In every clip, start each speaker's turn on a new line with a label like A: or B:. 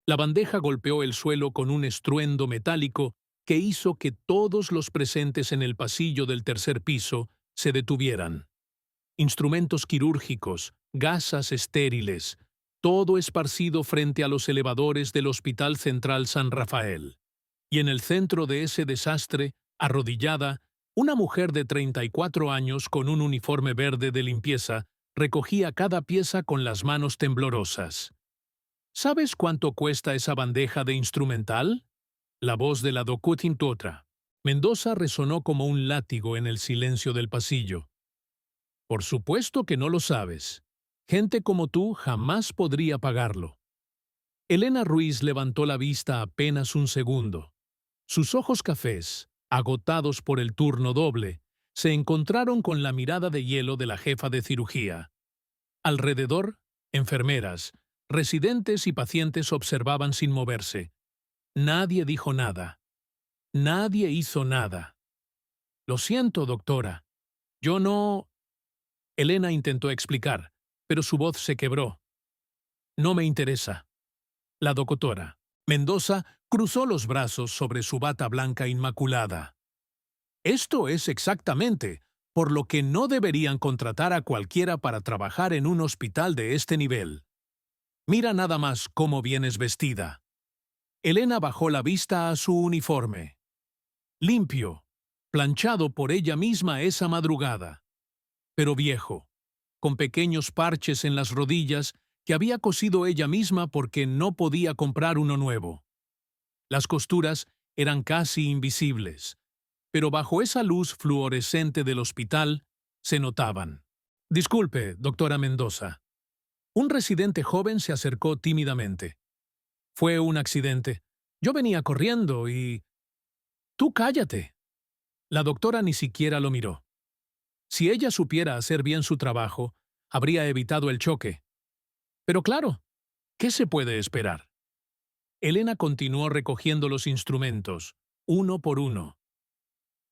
A: La bandeja golpeó el suelo con un estruendo metálico que hizo que todos los presentes en el pasillo del tercer piso se detuvieran. Instrumentos quirúrgicos, gasas estériles, todo esparcido frente a los elevadores del Hospital Central San Rafael. Y en el centro de ese desastre, arrodillada, una mujer de 34 años con un uniforme verde de limpieza recogía cada pieza con las manos temblorosas. ¿Sabes cuánto cuesta esa bandeja de instrumental? La voz de la docutintotra. Mendoza resonó como un látigo en el silencio del pasillo. Por supuesto que no lo sabes. Gente como tú jamás podría pagarlo. Elena Ruiz levantó la vista apenas un segundo. Sus ojos cafés, agotados por el turno doble, se encontraron con la mirada de hielo de la jefa de cirugía. Alrededor, enfermeras, residentes y pacientes observaban sin moverse. Nadie dijo nada. Nadie hizo nada. Lo siento, doctora. Yo no... Elena intentó explicar, pero su voz se quebró. No me interesa. La doctora Mendoza cruzó los brazos sobre su bata blanca inmaculada. Esto es exactamente por lo que no deberían contratar a cualquiera para trabajar en un hospital de este nivel. Mira nada más cómo vienes vestida. Elena bajó la vista a su uniforme. Limpio, planchado por ella misma esa madrugada, pero viejo, con pequeños parches en las rodillas que había cosido ella misma porque no podía comprar uno nuevo. Las costuras eran casi invisibles, pero bajo esa luz fluorescente del hospital se notaban. Disculpe, doctora Mendoza. Un residente joven se acercó tímidamente. Fue un accidente. Yo venía corriendo y... Tú cállate. La doctora ni siquiera lo miró. Si ella supiera hacer bien su trabajo, habría evitado el choque. Pero claro, ¿qué se puede esperar? Elena continuó recogiendo los instrumentos, uno por uno.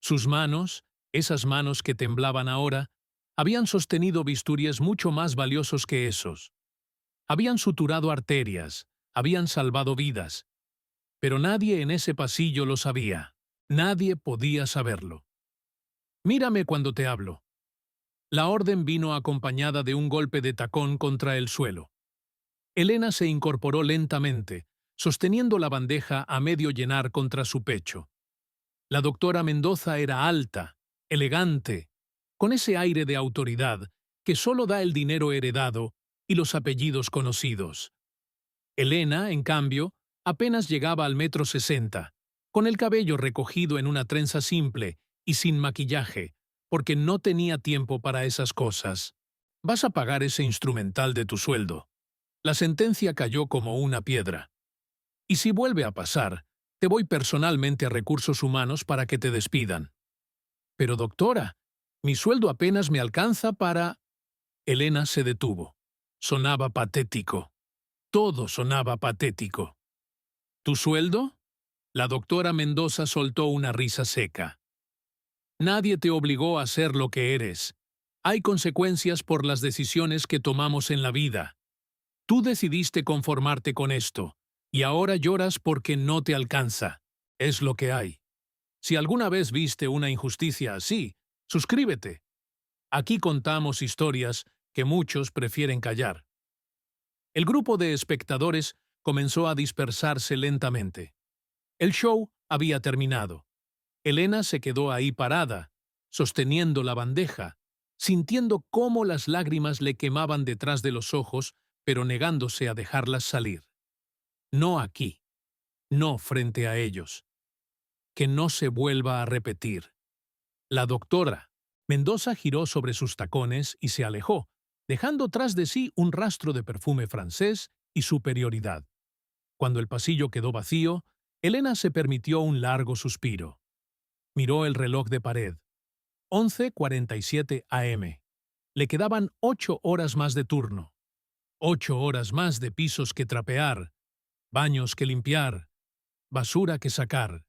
A: Sus manos, esas manos que temblaban ahora, habían sostenido bisturíes mucho más valiosos que esos. Habían suturado arterias, habían salvado vidas. Pero nadie en ese pasillo lo sabía. Nadie podía saberlo. Mírame cuando te hablo. La orden vino acompañada de un golpe de tacón contra el suelo. Elena se incorporó lentamente, sosteniendo la bandeja a medio llenar contra su pecho. La doctora Mendoza era alta, elegante, con ese aire de autoridad que solo da el dinero heredado y los apellidos conocidos. Elena, en cambio, apenas llegaba al 1,60 m, con el cabello recogido en una trenza simple y sin maquillaje, porque no tenía tiempo para esas cosas. Vas a pagar ese instrumental de tu sueldo. La sentencia cayó como una piedra. Y si vuelve a pasar, te voy personalmente a Recursos Humanos para que te despidan. Pero doctora, mi sueldo apenas me alcanza para... Elena se detuvo. Sonaba patético. Todo sonaba patético. ¿Tu sueldo? La doctora Mendoza soltó una risa seca. Nadie te obligó a ser lo que eres. Hay consecuencias por las decisiones que tomamos en la vida. Tú decidiste conformarte con esto, y ahora lloras porque no te alcanza. Es lo que hay. Si alguna vez viste una injusticia así, suscríbete. Aquí contamos historias que muchos prefieren callar. El grupo de espectadores comenzó a dispersarse lentamente. El show había terminado. Elena se quedó ahí parada, sosteniendo la bandeja, sintiendo cómo las lágrimas le quemaban detrás de los ojos, pero negándose a dejarlas salir. No aquí, no frente a ellos. Que no se vuelva a repetir. La doctora Mendoza giró sobre sus tacones y se alejó, dejando tras de sí un rastro de perfume francés y superioridad. Cuando el pasillo quedó vacío, Elena se permitió un largo suspiro. Miró el reloj de pared. 11:47 a.m. Le quedaban 8 horas más de turno. 8 horas más de pisos que trapear, baños que limpiar, basura que sacar.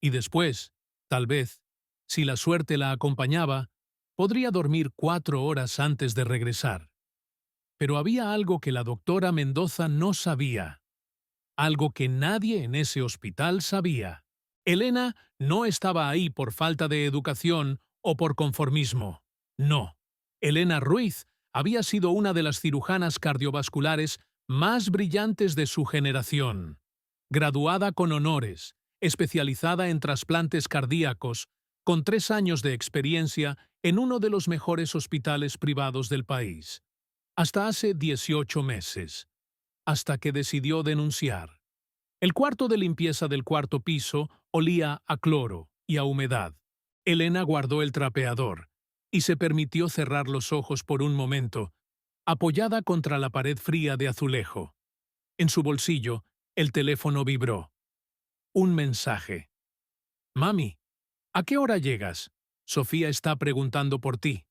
A: Y después, tal vez, si la suerte la acompañaba, podría dormir 4 horas antes de regresar. Pero había algo que la doctora Mendoza no sabía. algo que nadie en ese hospital sabía. Elena no estaba ahí por falta de educación o por conformismo. No. Elena Ruiz había sido una de las cirujanas cardiovasculares más brillantes de su generación. Graduada con honores, especializada en trasplantes cardíacos, con 3 años de experiencia en uno de los mejores hospitales privados del país. Hasta hace 18 meses. Hasta que decidió denunciar. El cuarto de limpieza del cuarto piso olía a cloro y a humedad. Elena guardó el trapeador y se permitió cerrar los ojos por un momento, apoyada contra la pared fría de azulejo. En su bolsillo, el teléfono vibró. Un mensaje. «Mami, ¿a qué hora llegas? Sofía está preguntando por ti».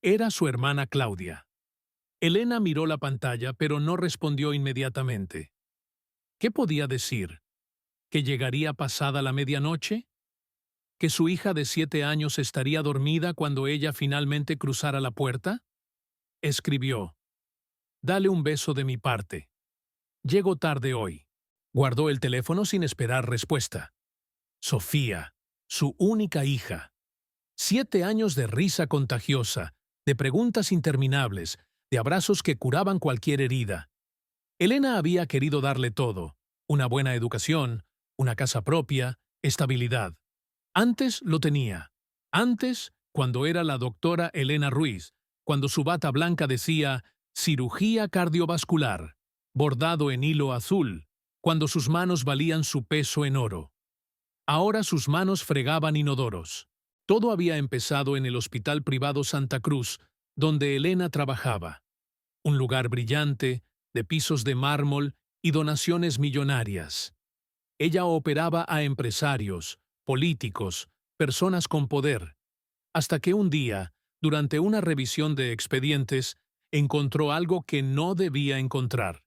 A: Era su hermana Claudia. Elena miró la pantalla, pero no respondió inmediatamente. ¿Qué podía decir? ¿Que llegaría pasada la medianoche? ¿Que su hija de 7 años estaría dormida cuando ella finalmente cruzara la puerta? Escribió: «Dale un beso de mi parte. Llego tarde hoy». Guardó el teléfono sin esperar respuesta. Sofía, su única hija. 7 años de risa contagiosa, de preguntas interminables, de abrazos que curaban cualquier herida. Elena había querido darle todo: una buena educación, una casa propia, estabilidad. Antes lo tenía. Antes, cuando era la doctora Elena Ruiz, cuando su bata blanca decía «cirugía cardiovascular», bordado en hilo azul, cuando sus manos valían su peso en oro. Ahora sus manos fregaban inodoros. Todo había empezado en el Hospital Privado Santa Cruz, donde Elena trabajaba. Un lugar brillante, de pisos de mármol y donaciones millonarias. Ella operaba a empresarios, políticos, personas con poder, hasta que un día, durante una revisión de expedientes, encontró algo que no debía encontrar.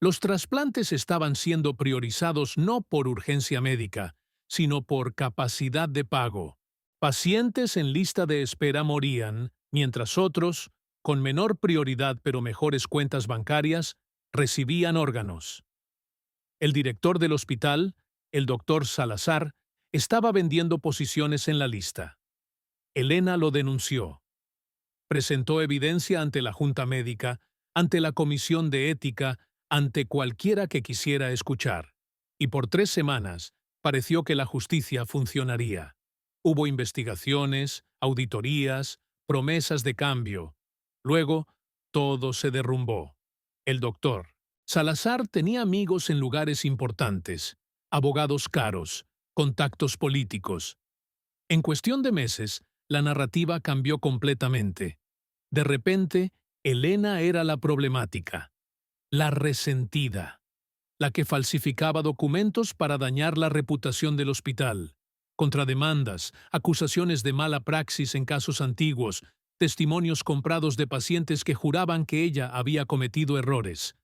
A: Los trasplantes estaban siendo priorizados no por urgencia médica, sino por capacidad de pago. Pacientes en lista de espera morían, mientras otros, con menor prioridad pero mejores cuentas bancarias, recibían órganos. El director del hospital, el doctor Salazar, estaba vendiendo posiciones en la lista. Elena lo denunció. Presentó evidencia ante la Junta Médica, ante la Comisión de Ética, ante cualquiera que quisiera escuchar. Y por 3 semanas pareció que la justicia funcionaría. Hubo investigaciones, auditorías, promesas de cambio. Luego, todo se derrumbó. El doctor Salazar tenía amigos en lugares importantes, abogados caros, contactos políticos. En cuestión de meses, la narrativa cambió completamente. De repente, Elena era la problemática, la resentida, la que falsificaba documentos para dañar la reputación del hospital, contrademandas, acusaciones de mala praxis en casos antiguos, testimonios comprados de pacientes que juraban que ella había cometido errores.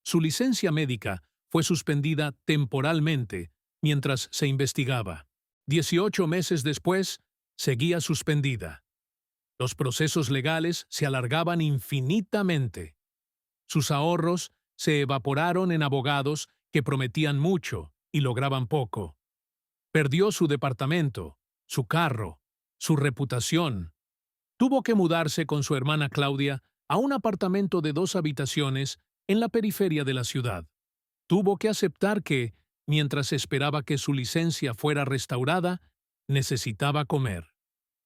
A: Su licencia médica fue suspendida temporalmente mientras se investigaba. 18 meses después, seguía suspendida. Los procesos legales se alargaban infinitamente. Sus ahorros se evaporaron en abogados que prometían mucho y lograban poco. Perdió su departamento, su carro, su reputación. Tuvo que mudarse con su hermana Claudia a un apartamento de 2 habitaciones en la periferia de la ciudad. Tuvo que aceptar que, mientras esperaba que su licencia fuera restaurada, necesitaba comer.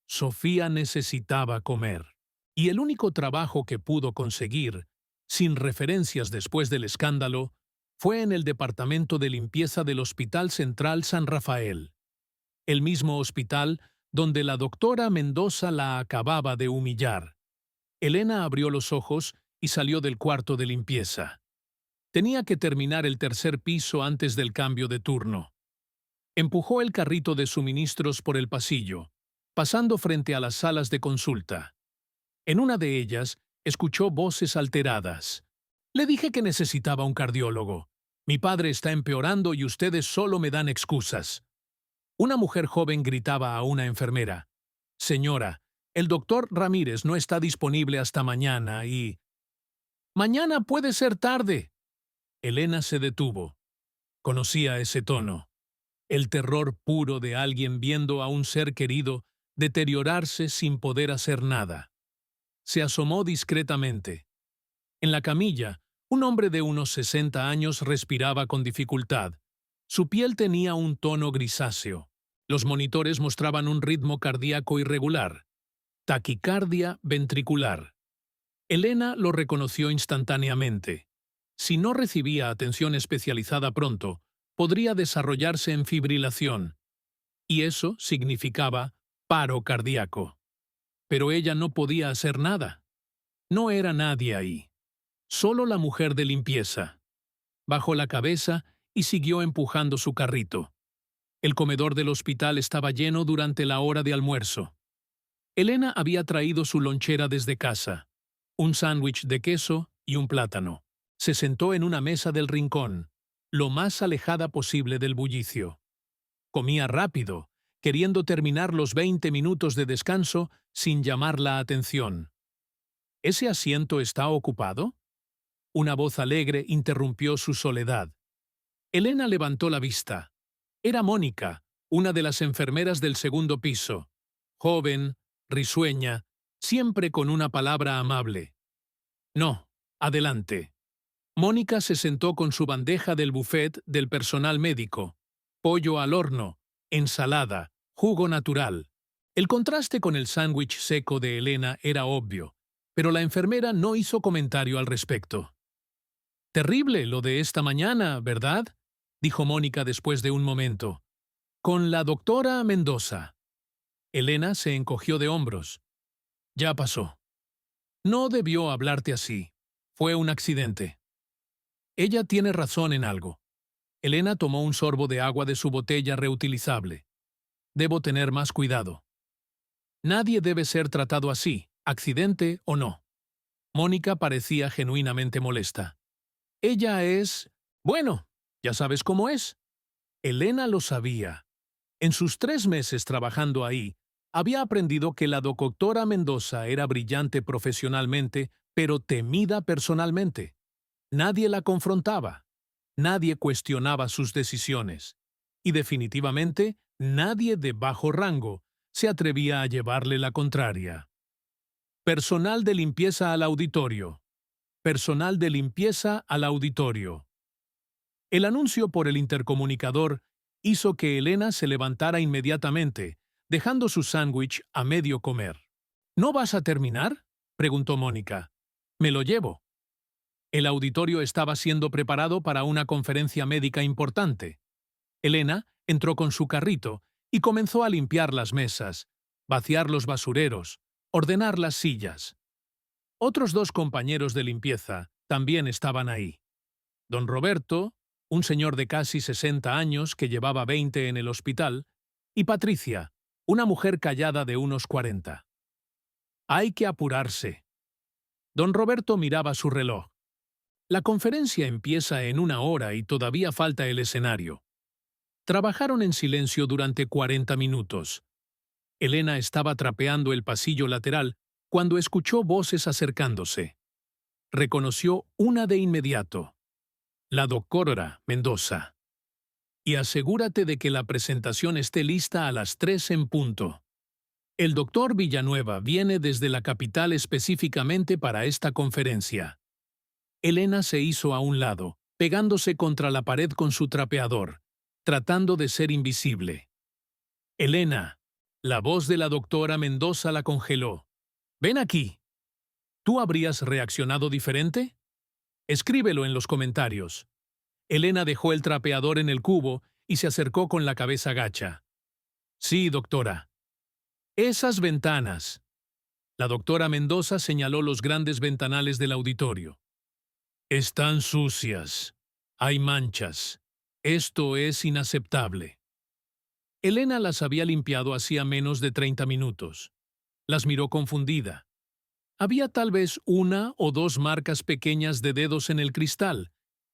A: Sofía necesitaba comer. Y el único trabajo que pudo conseguir, sin referencias después del escándalo, fue en el departamento de limpieza del Hospital Central San Rafael. El mismo hospital donde la doctora Mendoza la acababa de humillar. Elena abrió los ojos y salió del cuarto de limpieza. Tenía que terminar el 3er piso antes del cambio de turno. Empujó el carrito de suministros por el pasillo, pasando frente a las salas de consulta. En una de ellas, escuchó voces alteradas. «Le dije que necesitaba un cardiólogo. Mi padre está empeorando y ustedes solo me dan excusas». Una mujer joven gritaba a una enfermera: «Señora, el doctor Ramírez no está disponible hasta mañana y...». «Mañana puede ser tarde». Elena se detuvo. Conocía ese tono. El terror puro de alguien viendo a un ser querido deteriorarse sin poder hacer nada. Se asomó discretamente. En la camilla, un hombre de unos 60 años respiraba con dificultad. Su piel tenía un tono grisáceo. Los monitores mostraban un ritmo cardíaco irregular. Taquicardia ventricular. Elena lo reconoció instantáneamente. Si no recibía atención especializada pronto, podría desarrollarse en fibrilación. Y eso significaba paro cardíaco. Pero ella no podía hacer nada. No era nadie ahí. Solo la mujer de limpieza. Bajó la cabeza y siguió empujando su carrito. El comedor del hospital estaba lleno durante la hora de almuerzo. Elena había traído su lonchera desde casa, un sándwich de queso y un plátano. Se sentó en una mesa del rincón, lo más alejada posible del bullicio. Comía rápido, queriendo terminar los 20 minutos de descanso sin llamar la atención. ¿Ese asiento está ocupado? Una voz alegre interrumpió su soledad. Elena levantó la vista. Era Mónica, una de las enfermeras del segundo piso. Joven, risueña, siempre con una palabra amable. No, adelante. Mónica se sentó con su bandeja del buffet del personal médico. Pollo al horno, ensalada, jugo natural. El contraste con el sándwich seco de Elena era obvio, pero la enfermera no hizo comentario al respecto. Terrible lo de esta mañana, ¿verdad?, dijo Mónica después de un momento. Con la doctora Mendoza. Elena se encogió de hombros. Ya pasó. No debió hablarte así. Fue un accidente. Ella tiene razón en algo. Elena tomó un sorbo de agua de su botella reutilizable. Debo tener más cuidado. Nadie debe ser tratado así, accidente o no. Mónica parecía genuinamente molesta. Ella es... Bueno, ya sabes cómo es. Elena lo sabía. En sus 3 meses trabajando ahí, había aprendido que la doctora Mendoza era brillante profesionalmente, pero temida personalmente. Nadie la confrontaba. Nadie cuestionaba sus decisiones. Y definitivamente, nadie de bajo rango se atrevía a llevarle la contraria. Personal de limpieza al auditorio. Personal de limpieza al auditorio. El anuncio por el intercomunicador hizo que Elena se levantara inmediatamente, dejando su sándwich a medio comer. ¿No vas a terminar?, preguntó Mónica. Me lo llevo. El auditorio estaba siendo preparado para una conferencia médica importante. Elena entró con su carrito y comenzó a limpiar las mesas, vaciar los basureros, ordenar las sillas. Otros 2 compañeros de limpieza también estaban ahí. Don Roberto, un señor de casi 60 años que llevaba 20 en el hospital, y Patricia, una mujer callada de unos 40. Hay que apurarse. Don Roberto miraba su reloj. La conferencia empieza en 1 hora y todavía falta el escenario. Trabajaron en silencio durante 40 minutos. Elena estaba trapeando el pasillo lateral cuando escuchó voces acercándose. Reconoció una de inmediato. La doctora Mendoza. Y asegúrate de que la presentación esté lista a las 3 en punto. El doctor Villanueva viene desde la capital específicamente para esta conferencia. Elena se hizo a un lado, pegándose contra la pared con su trapeador, tratando de ser invisible. Elena, la voz de la doctora Mendoza la congeló. Ven aquí. ¿Tú habrías reaccionado diferente? Escríbelo en los comentarios. Elena dejó el trapeador en el cubo y se acercó con la cabeza gacha. Sí, doctora. Esas ventanas. La doctora Mendoza señaló los grandes ventanales del auditorio. Están sucias. Hay manchas. Esto es inaceptable. Elena las había limpiado hacía menos de 30 minutos. Las miró confundida. Había tal vez 1 o 2 marcas pequeñas de dedos en el cristal,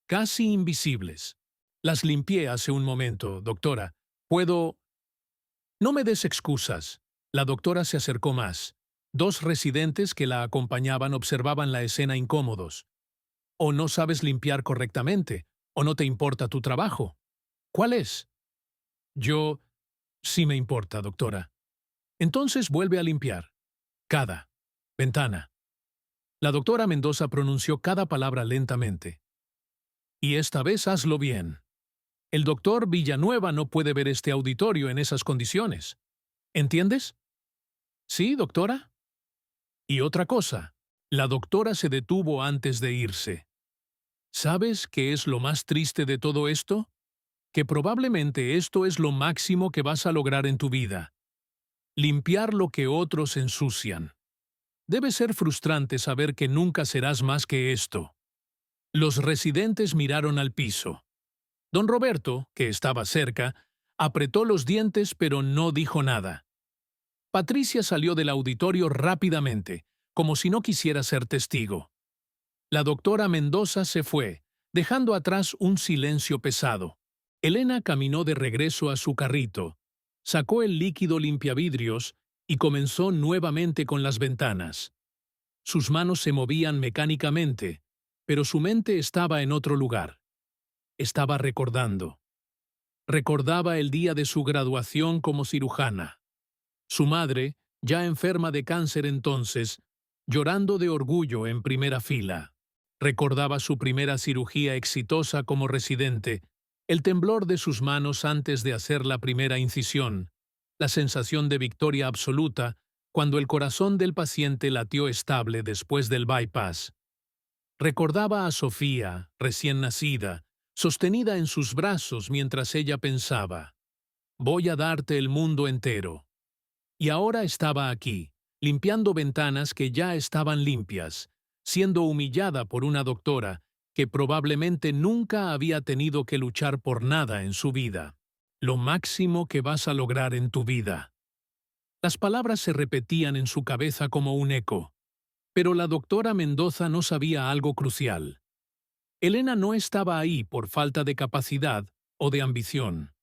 A: casi invisibles. Las limpié hace un momento, doctora. ¿Puedo...? No me des excusas. La doctora se acercó más. 2 residentes que la acompañaban observaban la escena incómodos. ¿O no sabes limpiar correctamente? ¿O no te importa tu trabajo? ¿Cuál es? Yo... Sí me importa, doctora. Entonces vuelve a limpiar. Cada ventana. La doctora Mendoza pronunció cada palabra lentamente. Y esta vez hazlo bien. El doctor Villanueva no puede ver este auditorio en esas condiciones. ¿Entiendes? ¿Sí, doctora? Y otra cosa, la doctora se detuvo antes de irse. ¿Sabes qué es lo más triste de todo esto? Que probablemente esto es lo máximo que vas a lograr en tu vida. Limpiar lo que otros ensucian. Debe ser frustrante saber que nunca serás más que esto. Los residentes miraron al piso. Don Roberto, que estaba cerca, apretó los dientes pero no dijo nada. Patricia salió del auditorio rápidamente, como si no quisiera ser testigo. La doctora Mendoza se fue, dejando atrás un silencio pesado. Elena caminó de regreso a su carrito, sacó el líquido limpiavidrios y comenzó nuevamente con las ventanas. Sus manos se movían mecánicamente, pero su mente estaba en otro lugar. Estaba recordando. Recordaba el día de su graduación como cirujana. Su madre, ya enferma de cáncer entonces, llorando de orgullo en primera fila. Recordaba su primera cirugía exitosa como residente, el temblor de sus manos antes de hacer la primera incisión, la sensación de victoria absoluta cuando el corazón del paciente latió estable después del bypass. Recordaba a Sofía, recién nacida, sostenida en sus brazos mientras ella pensaba, «Voy a darte el mundo entero». Y ahora estaba aquí, limpiando ventanas que ya estaban limpias, siendo humillada por una doctora que probablemente nunca había tenido que luchar por nada en su vida. Lo máximo que vas a lograr en tu vida. Las palabras se repetían en su cabeza como un eco. Pero la doctora Mendoza no sabía algo crucial. Elena no estaba ahí por falta de capacidad o de ambición.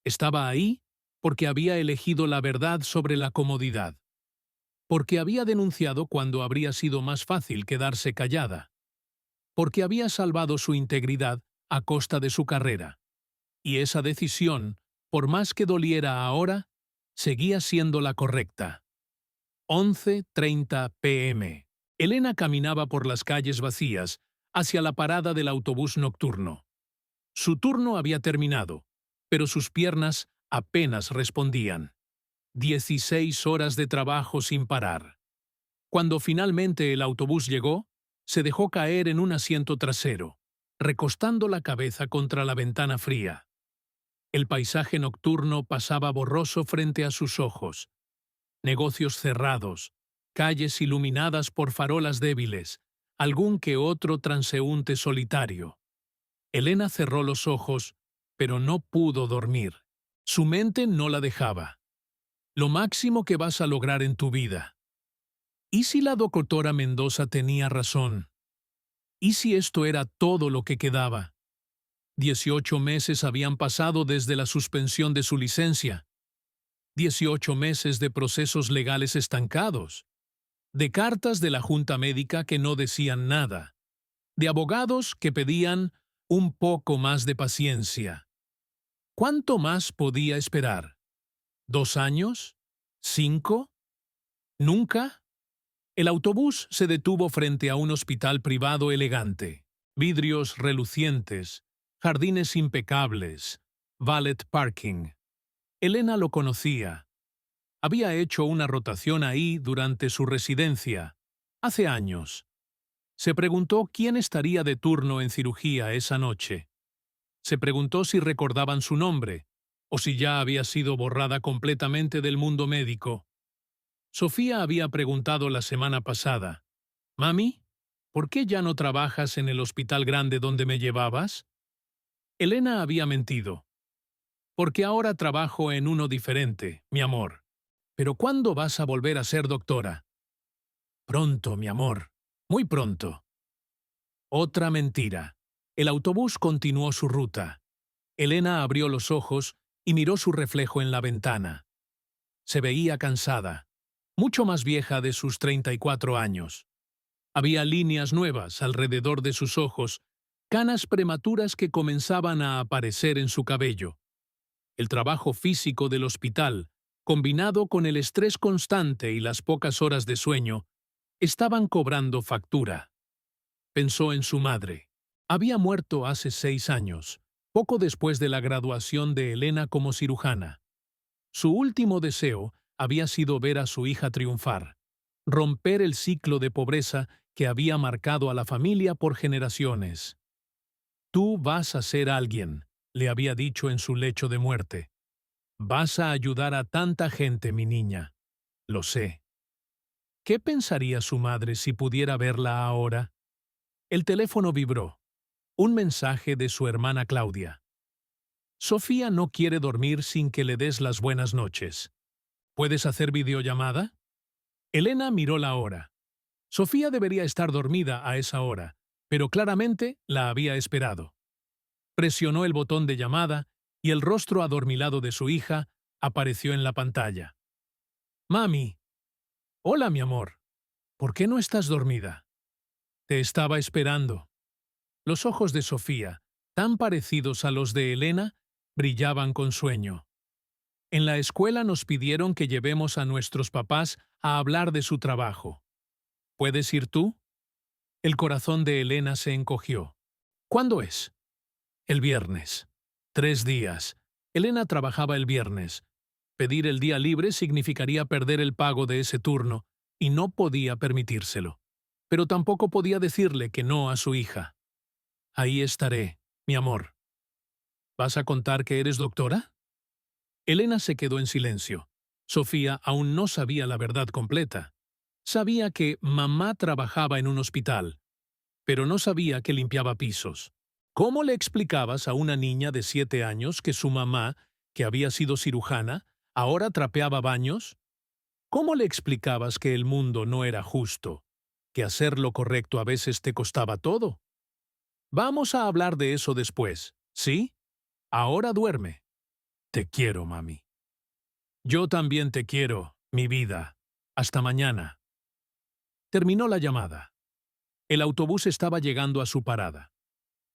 A: Estaba ahí porque había elegido la verdad sobre la comodidad. Porque había denunciado cuando habría sido más fácil quedarse callada. Porque había salvado su integridad a costa de su carrera. Y esa decisión, por más que doliera ahora, seguía siendo la correcta. 11:30 p.m. Elena caminaba por las calles vacías hacia la parada del autobús nocturno. Su turno había terminado, pero sus piernas apenas respondían. 16 horas de trabajo sin parar. Cuando finalmente el autobús llegó, se dejó caer en un asiento trasero, recostando la cabeza contra la ventana fría. El paisaje nocturno pasaba borroso frente a sus ojos. Negocios cerrados, calles iluminadas por farolas débiles, algún que otro transeúnte solitario. Elena cerró los ojos, pero no pudo dormir. Su mente no la dejaba. Lo máximo que vas a lograr en tu vida. ¿Y si la doctora Mendoza tenía razón? ¿Y si esto era todo lo que quedaba? 18 meses habían pasado desde la suspensión de su licencia. 18 meses de procesos legales estancados. De cartas de la Junta Médica que no decían nada. De abogados que pedían un poco más de paciencia. ¿Cuánto más podía esperar? ¿2 años? ¿5? ¿Nunca? El autobús se detuvo frente a un hospital privado elegante. Vidrios relucientes, jardines impecables, valet parking. Elena lo conocía. Había hecho una rotación ahí durante su residencia, hace años. Se preguntó quién estaría de turno en cirugía esa noche. Se preguntó si recordaban su nombre, o si ya había sido borrada completamente del mundo médico. Sofía había preguntado la semana pasada, «Mami, ¿por qué ya no trabajas en el hospital grande donde me llevabas?» Elena había mentido. «Porque ahora trabajo en uno diferente, mi amor. ¿Pero cuándo vas a volver a ser doctora?» «Pronto, mi amor, muy pronto». Otra mentira. El autobús continuó su ruta. Elena abrió los ojos y miró su reflejo en la ventana. Se veía cansada, mucho más vieja de sus 34 años. Había líneas nuevas alrededor de sus ojos, canas prematuras que comenzaban a aparecer en su cabello. El trabajo físico del hospital, combinado con el estrés constante y las pocas horas de sueño, estaban cobrando factura. Pensó en su madre. Había muerto hace 6 años, poco después de la graduación de Elena como cirujana. Su último deseo había sido ver a su hija triunfar, romper el ciclo de pobreza que había marcado a la familia por generaciones. «Tú vas a ser alguien», le había dicho en su lecho de muerte. «Vas a ayudar a tanta gente, mi niña. Lo sé». ¿Qué pensaría su madre si pudiera verla ahora? El teléfono vibró. Un mensaje de su hermana Claudia. «Sofía no quiere dormir sin que le des las buenas noches. ¿Puedes hacer videollamada?» Elena miró la hora. Sofía debería estar dormida a esa hora, pero claramente la había esperado. Presionó el botón de llamada y el rostro adormilado de su hija apareció en la pantalla. «Mami». «Hola, mi amor. ¿Por qué no estás dormida?» «Te estaba esperando». Los ojos de Sofía, tan parecidos a los de Elena, brillaban con sueño. «En la escuela nos pidieron que llevemos a nuestros papás a hablar de su trabajo. ¿Puedes ir tú?» El corazón de Elena se encogió. «¿Cuándo es?» «El viernes». 3 días. Elena trabajaba el viernes. Pedir el día libre significaría perder el pago de ese turno, y no podía permitírselo. Pero tampoco podía decirle que no a su hija. «Ahí estaré, mi amor». «¿Vas a contar que eres doctora?» Elena se quedó en silencio. Sofía aún no sabía la verdad completa. Sabía que mamá trabajaba en un hospital, pero no sabía que limpiaba pisos. ¿Cómo le explicabas a una niña de 7 años que su mamá, que había sido cirujana, ahora trapeaba baños? ¿Cómo le explicabas que el mundo no era justo, que hacer lo correcto a veces te costaba todo? «Vamos a hablar de eso después, ¿sí? Ahora duerme». «Te quiero, mami». «Yo también te quiero, mi vida. Hasta mañana». Terminó la llamada. El autobús estaba llegando a su parada.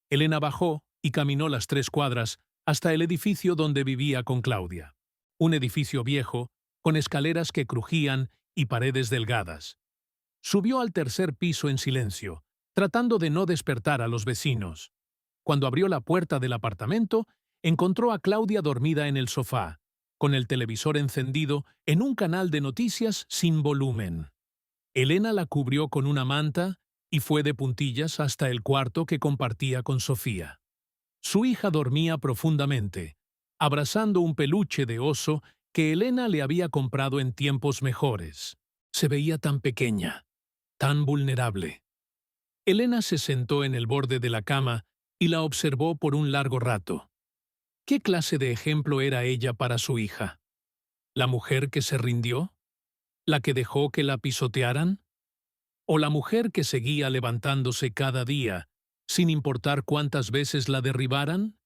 A: Elena bajó y caminó las 3 cuadras hasta el edificio donde vivía con Claudia. Un edificio viejo, con escaleras que crujían y paredes delgadas. Subió al 3er piso en silencio, tratando de no despertar a los vecinos. Cuando abrió la puerta del apartamento, encontró a Claudia dormida en el sofá, con el televisor encendido en un canal de noticias sin volumen. Elena la cubrió con una manta y fue de puntillas hasta el cuarto que compartía con Sofía. Su hija dormía profundamente, abrazando un peluche de oso que Elena le había comprado en tiempos mejores. Se veía tan pequeña, tan vulnerable. Elena se sentó en el borde de la cama y la observó por un largo rato. ¿Qué clase de ejemplo era ella para su hija? ¿La mujer que se rindió? ¿La que dejó que la pisotearan? ¿O la mujer que seguía levantándose cada día, sin importar cuántas veces la derribaran?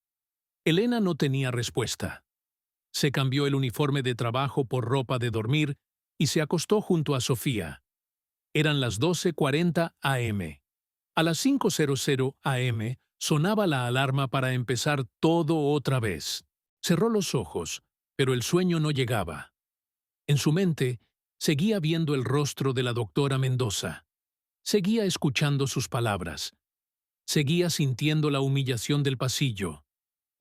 A: Elena no tenía respuesta. Se cambió el uniforme de trabajo por ropa de dormir y se acostó junto a Sofía. Eran las 12:40 am. A las 5:00 am sonaba la alarma para empezar todo otra vez. Cerró los ojos, pero el sueño no llegaba. En su mente, seguía viendo el rostro de la doctora Mendoza. Seguía escuchando sus palabras. Seguía sintiendo la humillación del pasillo,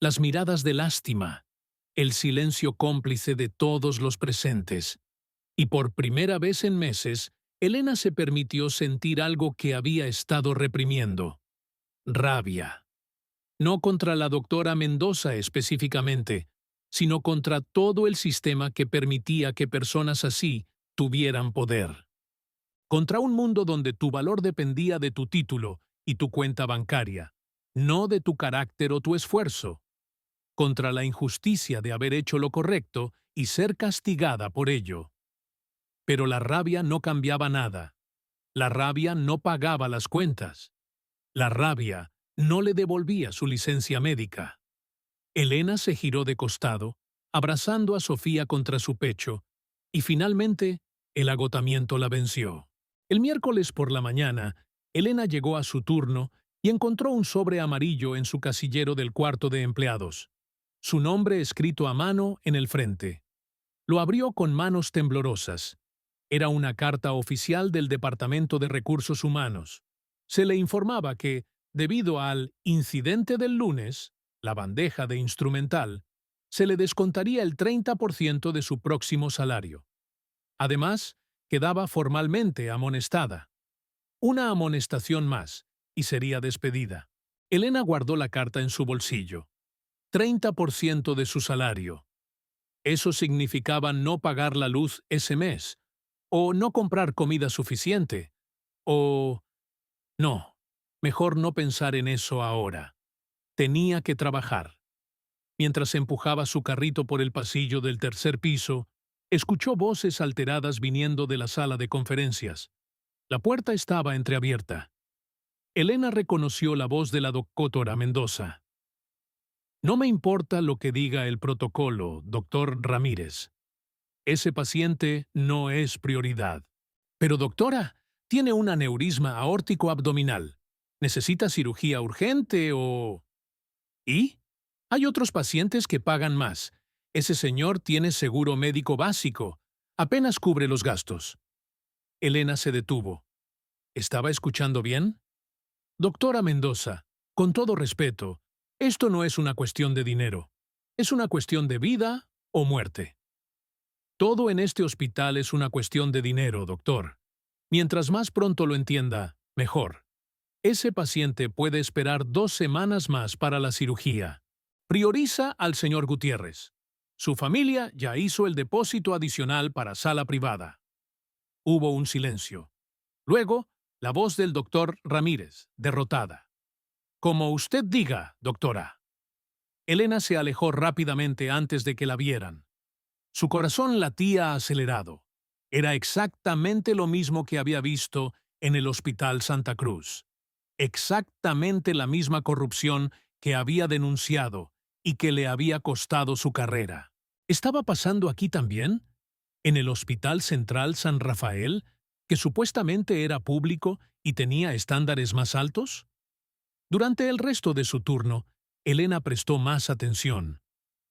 A: las miradas de lástima, el silencio cómplice de todos los presentes. Y por primera vez en meses, Elena se permitió sentir algo que había estado reprimiendo. Rabia. No contra la doctora Mendoza específicamente, sino contra todo el sistema que permitía que personas así tuvieran poder. Contra un mundo donde tu valor dependía de tu título y tu cuenta bancaria, no de tu carácter o tu esfuerzo. Contra la injusticia de haber hecho lo correcto y ser castigada por ello. Pero la rabia no cambiaba nada. La rabia no pagaba las cuentas. La rabia no le devolvía su licencia médica. Elena se giró de costado, abrazando a Sofía contra su pecho, y finalmente el agotamiento la venció. El miércoles por la mañana, Elena llegó a su turno y encontró un sobre amarillo en su casillero del cuarto de empleados. Su nombre escrito a mano en el frente. Lo abrió con manos temblorosas. Era una carta oficial del Departamento de Recursos Humanos. Se le informaba que, debido al incidente del lunes, la bandeja de instrumental, se le descontaría el 30% de su próximo salario. Además, quedaba formalmente amonestada. Una amonestación más, y sería despedida. Elena guardó la carta en su bolsillo. 30% de su salario. Eso significaba no pagar la luz ese mes, o no comprar comida suficiente, o... No, mejor no pensar en eso ahora. Tenía que trabajar. Mientras empujaba su carrito por el pasillo del tercer piso, escuchó voces alteradas viniendo de la sala de conferencias. La puerta estaba entreabierta. Elena reconoció la voz de la doctora Mendoza. No me importa lo que diga el protocolo, doctor Ramírez. Ese paciente no es prioridad. Pero doctora, tiene un aneurisma aórtico abdominal. ¿Necesita cirugía urgente o...? ¿Y? Hay otros pacientes que pagan más. Ese señor tiene seguro médico básico. Apenas cubre los gastos. Elena se detuvo. ¿Estaba escuchando bien? Doctora Mendoza, con todo respeto, esto no es una cuestión de dinero. Es una cuestión de vida o muerte. Todo en este hospital es una cuestión de dinero, doctor. Mientras más pronto lo entienda, mejor. Ese paciente puede esperar 2 semanas más para la cirugía. Prioriza al señor Gutiérrez. Su familia ya hizo el depósito adicional para sala privada. Hubo un silencio. Luego, la voz del doctor Ramírez, derrotada. Como usted diga, doctora. Elena se alejó rápidamente antes de que la vieran. Su corazón latía acelerado. Era exactamente lo mismo que había visto en el Hospital Santa Cruz. Exactamente la misma corrupción que había denunciado y que le había costado su carrera. ¿Estaba pasando aquí también? ¿En el Hospital Central San Rafael, que supuestamente era público y tenía estándares más altos? Durante el resto de su turno, Elena prestó más atención.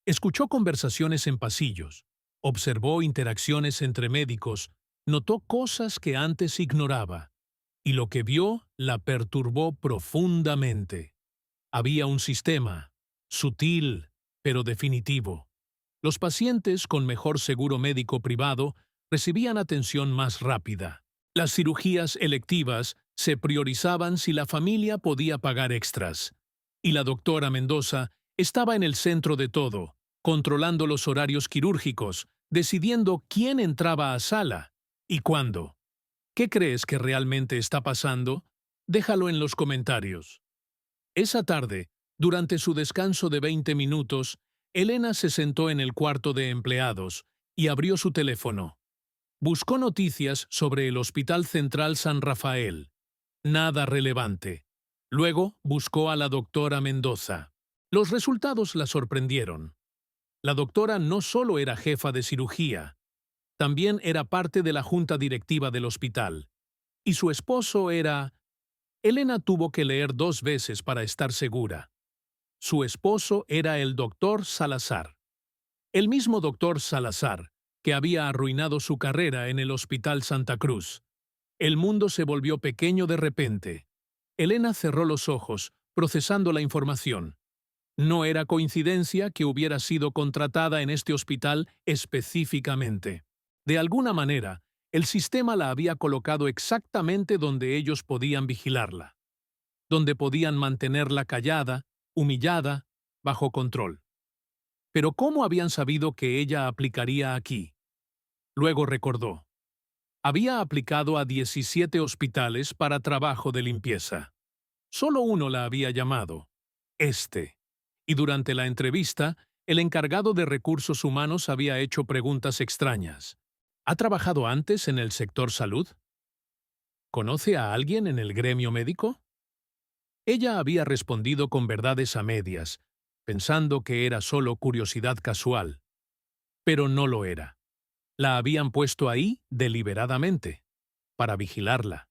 A: Escuchó conversaciones en pasillos, observó interacciones entre médicos, notó cosas que antes ignoraba, y lo que vio la perturbó profundamente. Había un sistema, sutil, pero definitivo. Los pacientes con mejor seguro médico privado recibían atención más rápida. Las cirugías electivas se priorizaban si la familia podía pagar extras. Y la doctora Mendoza estaba en el centro de todo, controlando los horarios quirúrgicos, decidiendo quién entraba a sala y cuándo. ¿Qué crees que realmente está pasando? Déjalo en los comentarios. Esa tarde, durante su descanso de 20 minutos, Elena se sentó en el cuarto de empleados y abrió su teléfono. Buscó noticias sobre el Hospital Central San Rafael. Nada relevante. Luego buscó a la doctora Mendoza. Los resultados la sorprendieron. La doctora no solo era jefa de cirugía, también era parte de la junta directiva del hospital. Y su esposo era... Elena tuvo que leer 2 veces para estar segura. Su esposo era el doctor Salazar. El mismo doctor Salazar, que había arruinado su carrera en el Hospital Santa Cruz. El mundo se volvió pequeño de repente. Elena cerró los ojos, procesando la información. No era coincidencia que hubiera sido contratada en este hospital específicamente. De alguna manera, el sistema la había colocado exactamente donde ellos podían vigilarla, donde podían mantenerla callada, humillada, bajo control. Pero ¿cómo habían sabido que ella aplicaría aquí? Luego recordó. Había aplicado a 17 hospitales para trabajo de limpieza. Solo uno la había llamado. Y durante la entrevista, el encargado de recursos humanos había hecho preguntas extrañas. ¿Ha trabajado antes en el sector salud? ¿Conoce a alguien en el gremio médico? Ella había respondido con verdades a medias, pensando que era solo curiosidad casual. Pero no lo era. La habían puesto ahí deliberadamente. para vigilarla,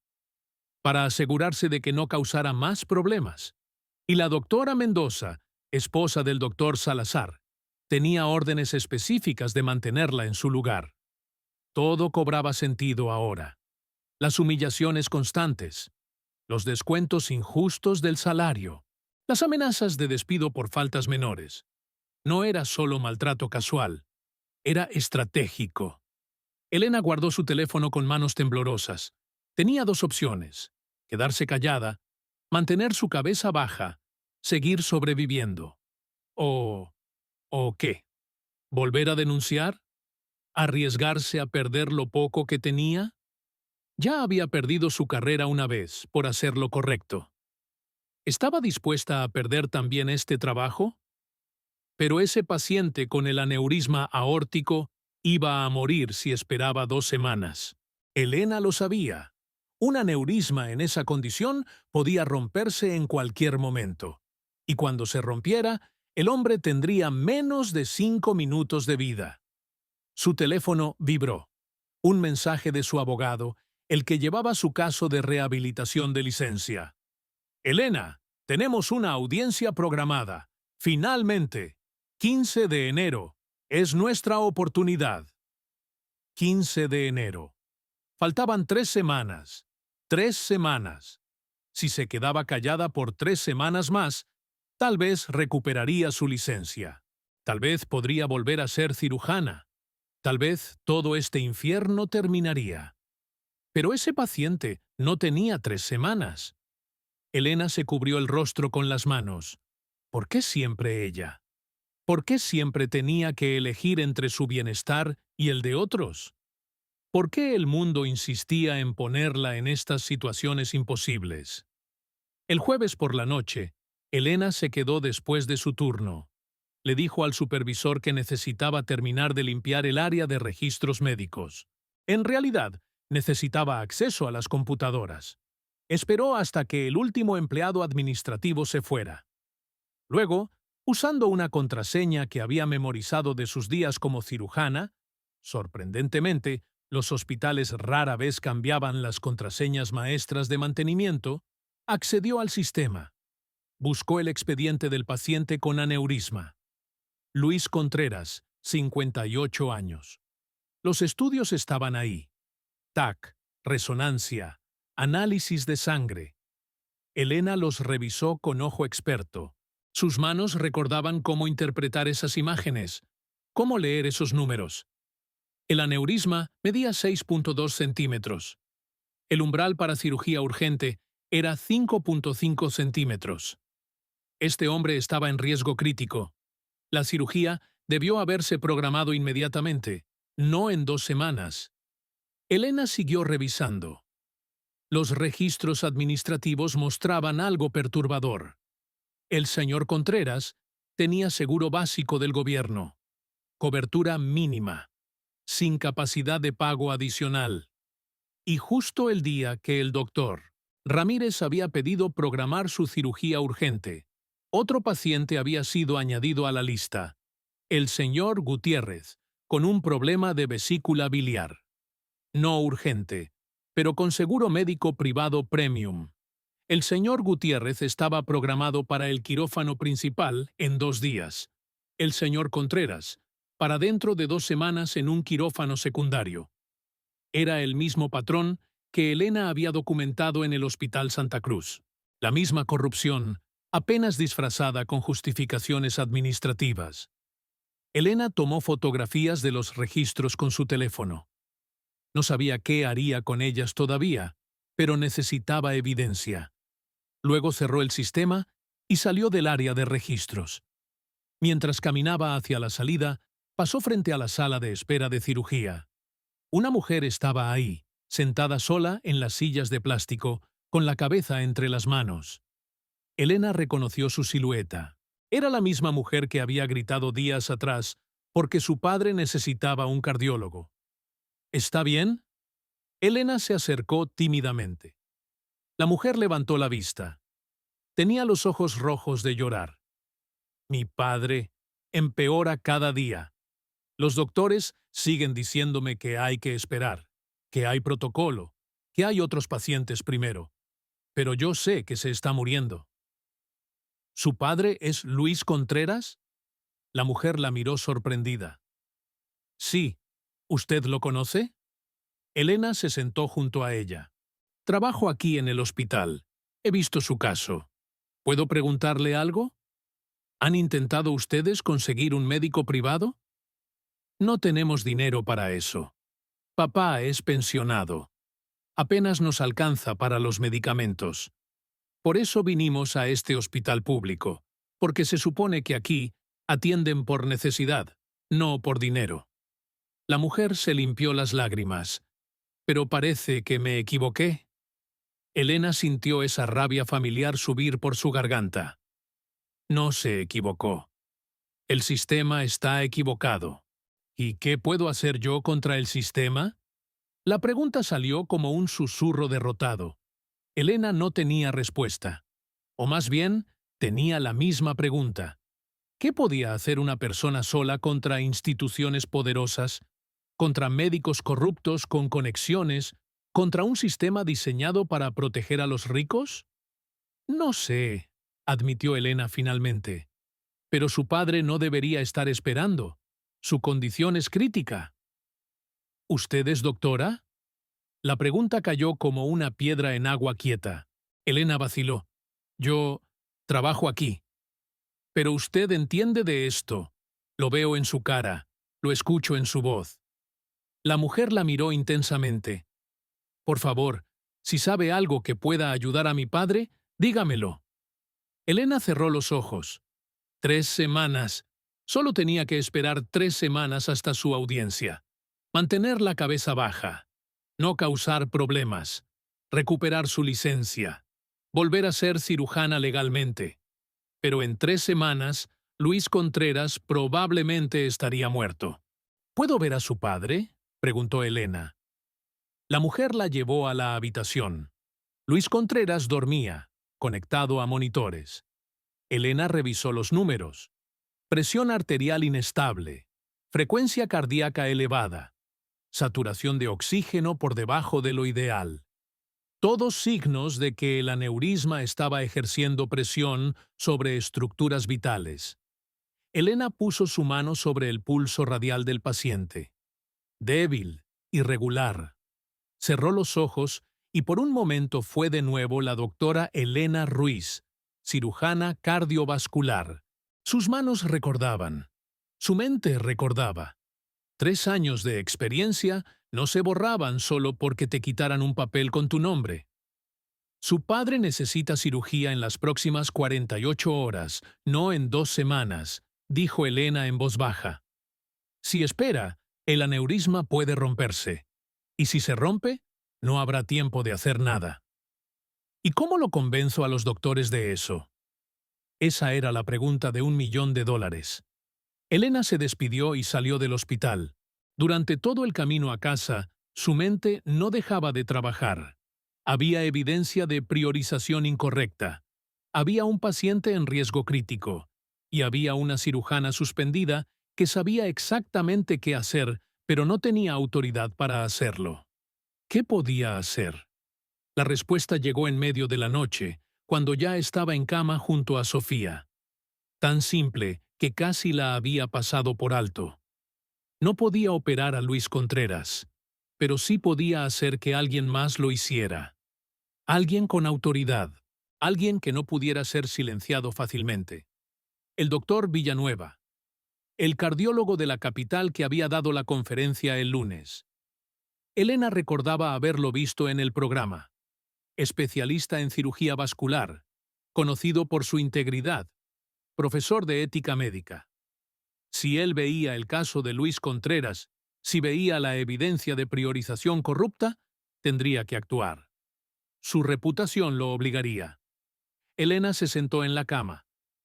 A: para asegurarse de que no causara más problemas. Y la doctora Mendoza, esposa del doctor Salazar, tenía órdenes específicas de mantenerla en su lugar. Todo cobraba sentido ahora. Las humillaciones constantes, los descuentos injustos del salario, las amenazas de despido por faltas menores. No era solo maltrato casual, era estratégico. Elena guardó su teléfono con manos temblorosas. Tenía dos opciones: quedarse callada, mantener su cabeza baja, seguir sobreviviendo. ¿O qué? ¿Volver a denunciar? ¿Arriesgarse a perder lo poco que tenía? Ya había perdido su carrera una vez por hacer lo correcto. ¿Estaba dispuesta a perder también este trabajo? Pero ese paciente con el aneurisma aórtico iba a morir si esperaba 2 semanas. Elena lo sabía. Un aneurisma en esa condición podía romperse en cualquier momento. Y cuando se rompiera, el hombre tendría menos de 5 minutos de vida. Su teléfono vibró. Un mensaje de su abogado, el que llevaba su caso de rehabilitación de licencia. Elena, tenemos una audiencia programada. Finalmente, 15 de enero. Es nuestra oportunidad. 15 de enero. Faltaban 3 semanas. 3 semanas. Si se quedaba callada por 3 semanas más, tal vez recuperaría su licencia. Tal vez podría volver a ser cirujana. Tal vez todo este infierno terminaría. Pero ese paciente no tenía 3 semanas. Elena se cubrió el rostro con las manos. ¿Por qué siempre ella? ¿Por qué siempre tenía que elegir entre su bienestar y el de otros? ¿Por qué el mundo insistía en ponerla en estas situaciones imposibles? El jueves por la noche, Elena se quedó después de su turno. Le dijo al supervisor que necesitaba terminar de limpiar el área de registros médicos. En realidad, necesitaba acceso a las computadoras. Esperó hasta que el último empleado administrativo se fuera. Luego, usando una contraseña que había memorizado de sus días como cirujana, sorprendentemente, los hospitales rara vez cambiaban las contraseñas maestras de mantenimiento, accedió al sistema. Buscó el expediente del paciente con aneurisma. Luis Contreras, 58 años. Los estudios estaban ahí. TAC, resonancia, análisis de sangre. Elena los revisó con ojo experto. Sus manos recordaban cómo interpretar esas imágenes, cómo leer esos números. El aneurisma medía 6.2 centímetros. El umbral para cirugía urgente era 5.5 centímetros. Este hombre estaba en riesgo crítico. La cirugía debió haberse programado inmediatamente, no en 2 semanas. Elena siguió revisando. Los registros administrativos mostraban algo perturbador. El señor Contreras tenía seguro básico del gobierno, cobertura mínima, sin capacidad de pago adicional. Y justo el día que el doctor Ramírez había pedido programar su cirugía urgente, otro paciente había sido añadido a la lista, el señor Gutiérrez, con un problema de vesícula biliar. No urgente, pero con seguro médico privado premium. El señor Gutiérrez estaba programado para el quirófano principal en 2 días. El señor Contreras, para dentro de 2 semanas en un quirófano secundario. Era el mismo patrón que Elena había documentado en el Hospital Santa Cruz. La misma corrupción, apenas disfrazada con justificaciones administrativas. Elena tomó fotografías de los registros con su teléfono. No sabía qué haría con ellas todavía, pero necesitaba evidencia. Luego cerró el sistema y salió del área de registros. Mientras caminaba hacia la salida, pasó frente a la sala de espera de cirugía. Una mujer estaba ahí, sentada sola en las sillas de plástico, con la cabeza entre las manos. Elena reconoció su silueta. Era la misma mujer que había gritado días atrás porque su padre necesitaba un cardiólogo. ¿Está bien? Elena se acercó tímidamente. La mujer levantó la vista. Tenía los ojos rojos de llorar. Mi padre empeora cada día. Los doctores siguen diciéndome que hay que esperar, que hay protocolo, que hay otros pacientes primero, pero yo sé que se está muriendo. ¿Su padre es Luis Contreras? La mujer la miró sorprendida. Sí. ¿Usted lo conoce? Elena se sentó junto a ella. Trabajo aquí en el hospital. He visto su caso. ¿Puedo preguntarle algo? ¿Han intentado ustedes conseguir un médico privado? No tenemos dinero para eso. Papá es pensionado. Apenas nos alcanza para los medicamentos. Por eso vinimos a este hospital público, porque se supone que aquí atienden por necesidad, no por dinero. La mujer se limpió las lágrimas. Pero parece que me equivoqué. Elena sintió esa rabia familiar subir por su garganta. No se equivocó. El sistema está equivocado. ¿Y qué puedo hacer yo contra el sistema? La pregunta salió como un susurro derrotado. Elena no tenía respuesta. O más bien, tenía la misma pregunta. ¿Qué podía hacer una persona sola contra instituciones poderosas, contra médicos corruptos con conexiones, contra un sistema diseñado para proteger a los ricos? No sé, admitió Elena finalmente. Pero su padre no debería estar esperando. Su condición es crítica. ¿Usted es doctora? La pregunta cayó como una piedra en agua quieta. Elena vaciló. Yo trabajo aquí. Pero usted entiende de esto. Lo veo en su cara, lo escucho en su voz. La mujer la miró intensamente. Por favor, si sabe algo que pueda ayudar a mi padre, dígamelo. Elena cerró los ojos. 3 semanas. Solo tenía que esperar 3 semanas hasta su audiencia. Mantener la cabeza baja. No causar problemas. Recuperar su licencia. Volver a ser cirujana legalmente. Pero en 3 semanas, Luis Contreras probablemente estaría muerto. ¿Puedo ver a su padre?, preguntó Elena. La mujer la llevó a la habitación. Luis Contreras dormía, conectado a monitores. Elena revisó los números. Presión arterial inestable, frecuencia cardíaca elevada, saturación de oxígeno por debajo de lo ideal. Todos signos de que el aneurisma estaba ejerciendo presión sobre estructuras vitales. Elena puso su mano sobre el pulso radial del paciente. Débil, irregular. Cerró los ojos y por un momento fue de nuevo la doctora Elena Ruiz, cirujana cardiovascular. Sus manos recordaban. Su mente recordaba. 3 años de experiencia no se borraban solo porque te quitaran un papel con tu nombre. Su padre necesita cirugía en las próximas 48 horas, no en 2 semanas, dijo Elena en voz baja. Si espera, el aneurisma puede romperse. Y si se rompe, no habrá tiempo de hacer nada. ¿Y cómo lo convenzo a los doctores de eso? Esa era la pregunta de $1.000.000. Elena se despidió y salió del hospital. Durante todo el camino a casa, su mente no dejaba de trabajar. Había evidencia de priorización incorrecta. Había un paciente en riesgo crítico. Y había una cirujana suspendida que sabía exactamente qué hacer, pero no tenía autoridad para hacerlo. ¿Qué podía hacer? La respuesta llegó en medio de la noche, cuando ya estaba en cama junto a Sofía. Tan simple que casi la había pasado por alto. No podía operar a Luis Contreras, pero sí podía hacer que alguien más lo hiciera. Alguien con autoridad, alguien que no pudiera ser silenciado fácilmente. El doctor Villanueva, el cardiólogo de la capital que había dado la conferencia el lunes. Elena recordaba haberlo visto en el programa. Especialista en cirugía vascular, conocido por su integridad, profesor de ética médica. Si él veía el caso de Luis Contreras, si veía la evidencia de priorización corrupta, tendría que actuar. Su reputación lo obligaría. Elena se sentó en la cama,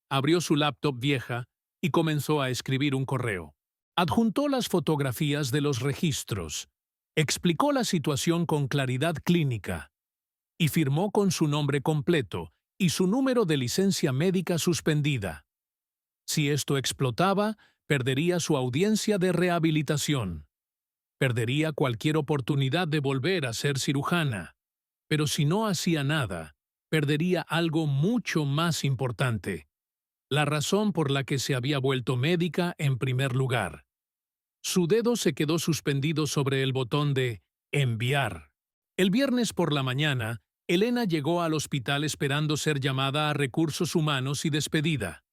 A: abrió su laptop vieja y comenzó a escribir un correo. Adjuntó las fotografías de los registros, explicó la situación con claridad clínica y firmó con su nombre completo y su número de licencia médica suspendida. Si esto explotaba, perdería su audiencia de rehabilitación. Perdería cualquier oportunidad de volver a ser cirujana. Pero si no hacía nada, perdería algo mucho más importante: la razón por la que se había vuelto médica en primer lugar. Su dedo se quedó suspendido sobre el botón de enviar. El viernes por la mañana, Elena llegó al hospital esperando ser llamada a recursos humanos y despedida.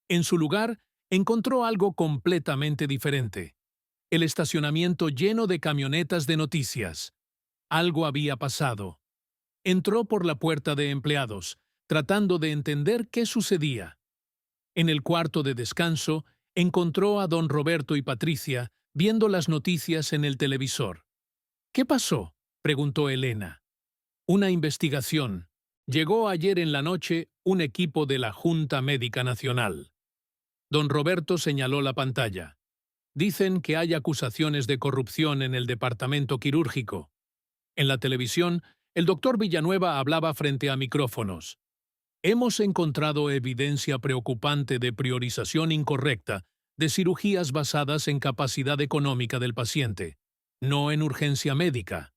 A: En su lugar, encontró algo completamente diferente: el estacionamiento lleno de camionetas de noticias. Algo había pasado. Entró por la puerta de empleados, tratando de entender qué sucedía. En el cuarto de descanso, encontró a don Roberto y Patricia viendo las noticias en el televisor. ¿Qué pasó?, preguntó Elena. Una investigación. Llegó ayer en la noche un equipo de la Junta Médica Nacional. Don Roberto señaló la pantalla. Dicen que hay acusaciones de corrupción en el departamento quirúrgico. En la televisión, el doctor Villanueva hablaba frente a micrófonos. Hemos encontrado evidencia preocupante de priorización incorrecta de cirugías basadas en capacidad económica del paciente, no en urgencia médica.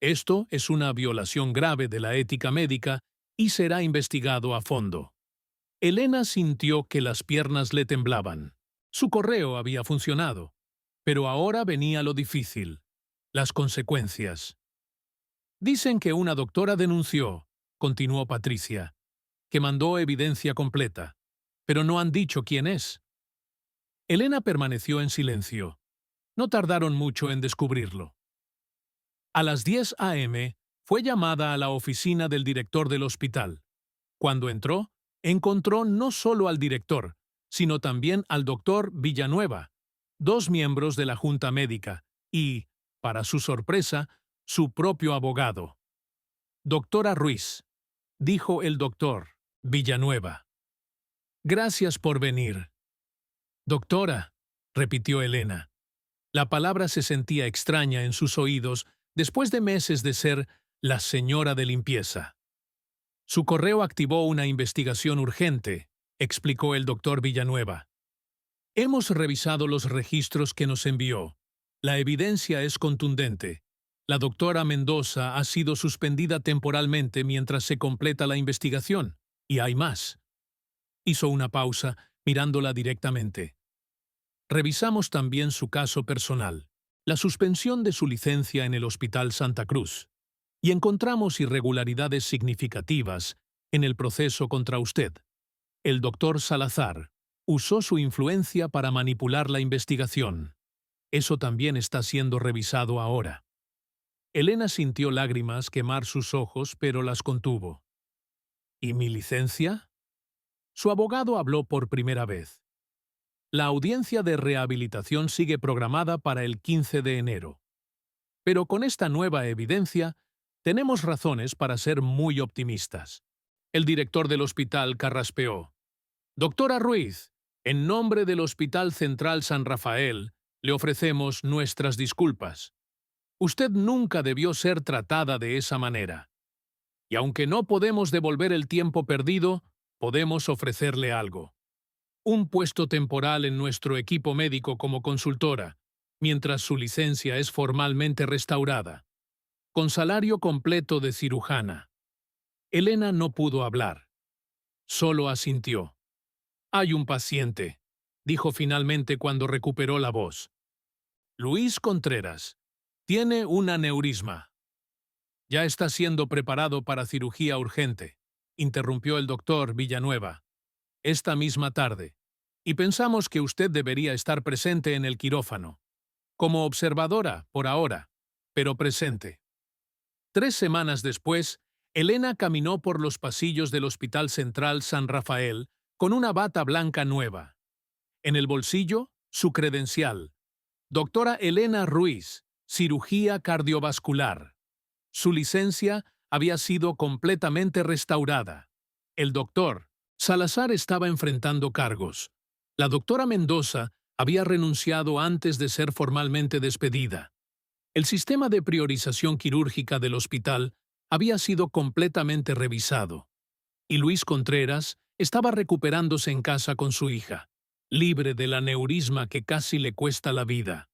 A: Esto es una violación grave de la ética médica y será investigado a fondo. Elena sintió que las piernas le temblaban. Su correo había funcionado, pero ahora venía lo difícil: las consecuencias. Dicen que una doctora denunció, continuó Patricia, que mandó evidencia completa, pero no han dicho quién es. Elena permaneció en silencio. No tardaron mucho en descubrirlo. A las 10 a.m. fue llamada a la oficina del director del hospital. Cuando entró, encontró no solo al director, sino también al doctor Villanueva, dos miembros de la Junta Médica y, para su sorpresa, su propio abogado. «Doctora Ruiz», dijo el doctor Villanueva. «Gracias por venir». «Doctora», repitió Elena. La palabra se sentía extraña en sus oídos después de meses de ser la señora de limpieza. Su correo activó una investigación urgente, explicó el doctor Villanueva. Hemos revisado los registros que nos envió. La evidencia es contundente. La doctora Mendoza ha sido suspendida temporalmente mientras se completa la investigación. Y hay más. Hizo una pausa, mirándola directamente. Revisamos también su caso personal, la suspensión de su licencia en el Hospital Santa Cruz, y encontramos irregularidades significativas en el proceso contra usted. El doctor Salazar usó su influencia para manipular la investigación. Eso también está siendo revisado ahora. Elena sintió lágrimas quemar sus ojos, pero las contuvo. ¿Y mi licencia? Su abogado habló por primera vez. La audiencia de rehabilitación sigue programada para el 15 de enero. Pero con esta nueva evidencia, tenemos razones para ser muy optimistas. El director del hospital carraspeó. Doctora Ruiz, en nombre del Hospital Central San Rafael, le ofrecemos nuestras disculpas. Usted nunca debió ser tratada de esa manera. Y aunque no podemos devolver el tiempo perdido, podemos ofrecerle algo. Un puesto temporal en nuestro equipo médico como consultora, mientras su licencia es formalmente restaurada, con salario completo de cirujana. Elena no pudo hablar. Solo asintió. «Hay un paciente», dijo finalmente cuando recuperó la voz. «Luis Contreras. Tiene un aneurisma. Ya está siendo preparado para cirugía urgente», interrumpió el doctor Villanueva. «Esta misma tarde. Y pensamos que usted debería estar presente en el quirófano. Como observadora, por ahora, pero presente». 3 semanas después, Elena caminó por los pasillos del Hospital Central San Rafael con una bata blanca nueva. En el bolsillo, su credencial. Doctora Elena Ruiz, cirugía cardiovascular. Su licencia había sido completamente restaurada. El doctor Salazar estaba enfrentando cargos. La doctora Mendoza había renunciado antes de ser formalmente despedida. El sistema de priorización quirúrgica del hospital había sido completamente revisado. Y Luis Contreras estaba recuperándose en casa con su hija, libre del aneurisma que casi le cuesta la vida.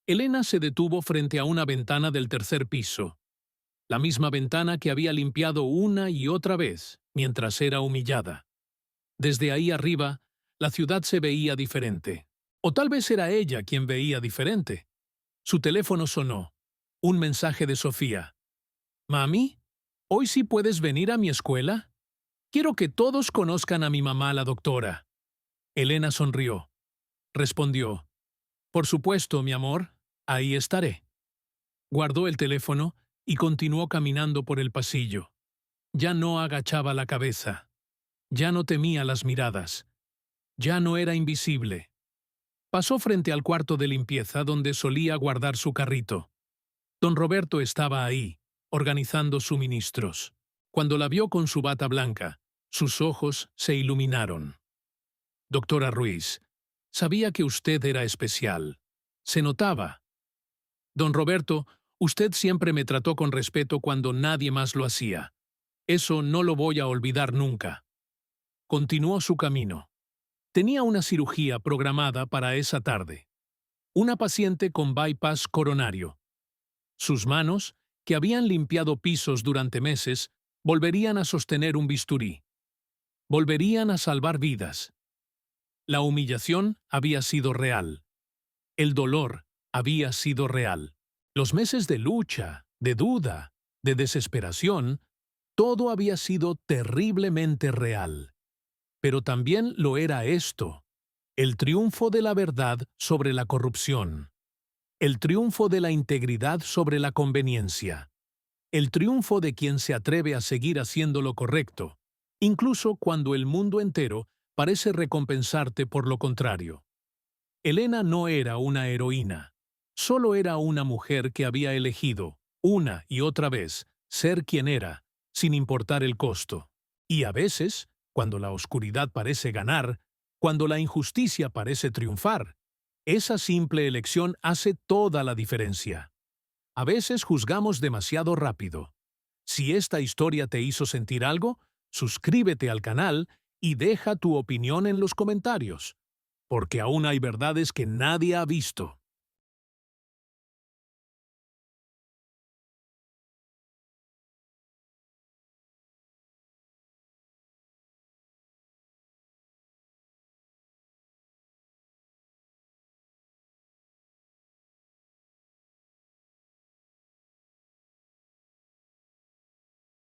A: Elena se detuvo frente a una ventana del tercer piso. la misma ventana que había limpiado una y otra vez mientras era humillada. Desde ahí arriba, la ciudad se veía diferente. O tal vez era ella quien veía diferente. Su teléfono sonó. Un mensaje de Sofía. «Mami, ¿hoy sí puedes venir a mi escuela? Quiero que todos conozcan a mi mamá, la doctora». Elena sonrió. Respondió. «Por supuesto, mi amor, ahí estaré». Guardó el teléfono y continuó caminando por el pasillo. Ya no agachaba la cabeza. Ya no temía las miradas. Ya no era invisible. Pasó frente al cuarto de limpieza donde solía guardar su carrito. Don Roberto estaba ahí, organizando suministros. Cuando la vio con su bata blanca, sus ojos se iluminaron. «Doctora Ruiz, sabía que usted era especial. Se notaba. Don Roberto, usted siempre me trató con respeto cuando nadie más lo hacía. Eso no lo voy a olvidar nunca». Continuó su camino. Tenía una cirugía programada para esa tarde. Una paciente con bypass coronario. Sus manos, que habían limpiado pisos durante meses, volverían a sostener un bisturí. Volverían a salvar vidas. La humillación había sido real. El dolor había sido real. Los meses de lucha, de duda, de desesperación, todo había sido terriblemente real. Pero también lo era esto, el triunfo de la verdad sobre la corrupción, el triunfo de la integridad sobre la conveniencia, el triunfo de quien se atreve a seguir haciendo lo correcto, incluso cuando el mundo entero parece recompensarte por lo contrario. Elena no era una heroína, solo era una mujer que había elegido, una y otra vez, ser quien era, sin importar el costo. Y a veces, cuando la oscuridad parece ganar, cuando la injusticia parece triunfar, esa simple elección hace toda la diferencia. A veces juzgamos demasiado rápido. Si esta historia te hizo sentir algo, suscríbete al canal y deja tu opinión en los comentarios, porque aún hay verdades que nadie ha visto.